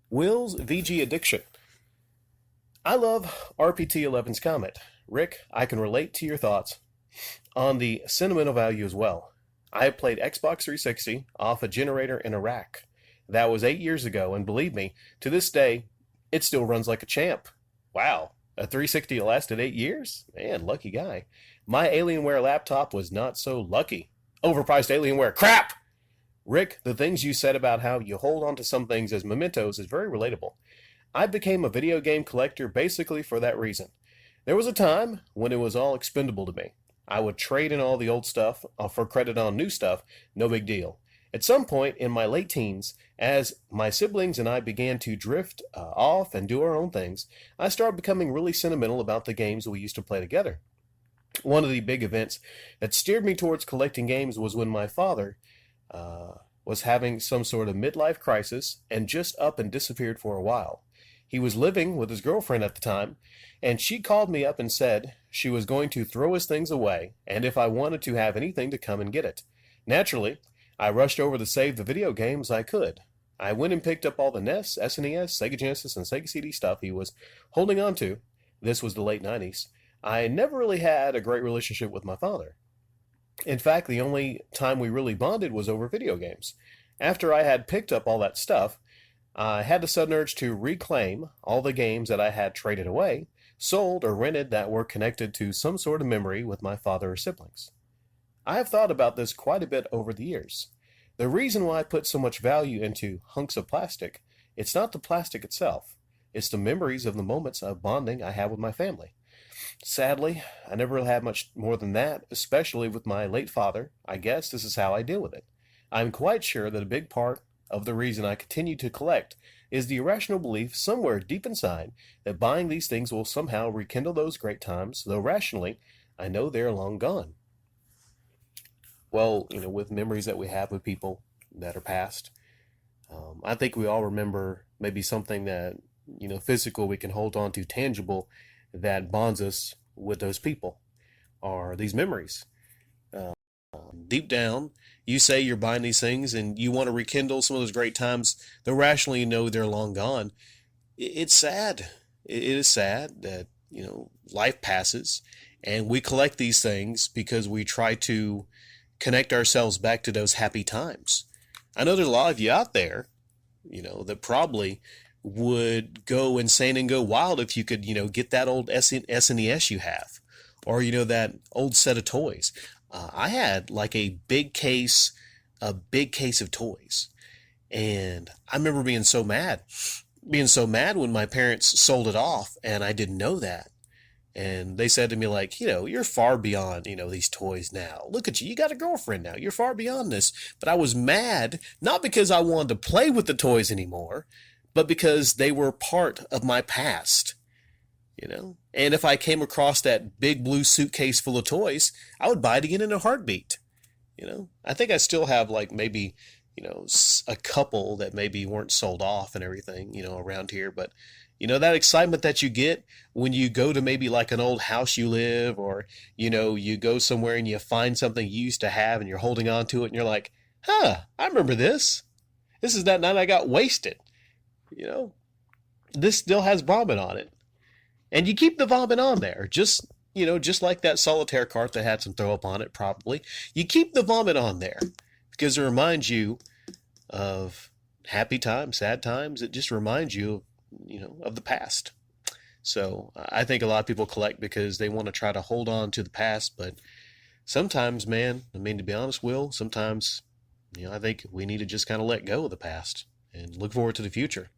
Will's VG addiction. I love RPT11's comment. Rick, I can relate to your thoughts on the sentimental value as well. I have played Xbox 360 off a generator in Iraq. That was 8 years ago, and believe me, to this day, it still runs like a champ. Wow, a 360 that lasted 8 years? Man, lucky guy. My Alienware laptop was not so lucky. Overpriced Alienware. Crap! Rick, the things you said about how you hold on to some things as mementos is very relatable. I became a video game collector basically for that reason. There was a time when it was all expendable to me. I would trade in all the old stuff for credit on new stuff, no big deal. At some point in my late teens, as my siblings and I began to drift off and do our own things, I started becoming really sentimental about the games we used to play together. One of the big events that steered me towards collecting games was when my father was having some sort of midlife crisis and just up and disappeared for a while. He was living with his girlfriend at the time, and she called me up and said she was going to throw his things away, and if I wanted to have anything to come and get it. Naturally, I rushed over to save the video games I could. I went and picked up all the NES, SNES, Sega Genesis, and Sega CD stuff he was holding on to. This was the late 90s. I never really had a great relationship with my father. In fact, the only time we really bonded was over video games. After I had picked up all that stuff, I had the sudden urge to reclaim all the games that I had traded away, sold, or rented that were connected to some sort of memory with my father or siblings. I have thought about this quite a bit over the years. The reason why I put so much value into hunks of plastic, it's not the plastic itself. It's the memories of the moments of bonding I had with my family. Sadly, I never really had much more than that, especially with my late father. I guess this is how I deal with it. I'm quite sure that a big part of the reason I continue to collect is the irrational belief somewhere deep inside that buying these things will somehow rekindle those great times, though rationally, I know they're long gone. Well, with memories that we have with people that are past, I think we all remember maybe something that, physical we can hold on to, tangible, that bonds us with those people, are these memories. Uh, Deep down, you say you're buying these things and you want to rekindle some of those great times, though rationally you know they're long gone. It's sad. It is sad that, life passes and we collect these things because we try to connect ourselves back to those happy times. I know there's a lot of you out there, that probably would go insane and go wild if you could, get that old SNES you have, or, that old set of toys. I had like a big case of toys. And I remember being so mad when my parents sold it off and I didn't know that. And they said to me, like, you're far beyond, these toys now. Look at you. You got a girlfriend now. You're far beyond this. But I was mad, not because I wanted to play with the toys anymore, but because they were part of my past, And if I came across that big blue suitcase full of toys, I would buy it again in a heartbeat, I think I still have like maybe, a couple that maybe weren't sold off and everything, around here. But, that excitement that you get when you go to maybe like an old house you live, or, you go somewhere and you find something you used to have and you're holding on to it and you're like, huh, I remember this. This is that night I got wasted. This still has vomit on it. And you keep the vomit on there. Just like that solitaire cart that had some throw up on it, probably. You keep the vomit on there because it reminds you of happy times, sad times. It just reminds you, of the past. So I think a lot of people collect because they want to try to hold on to the past. But sometimes, man, I mean, to be honest, Will, sometimes, I think we need to just kind of let go of the past and look forward to the future.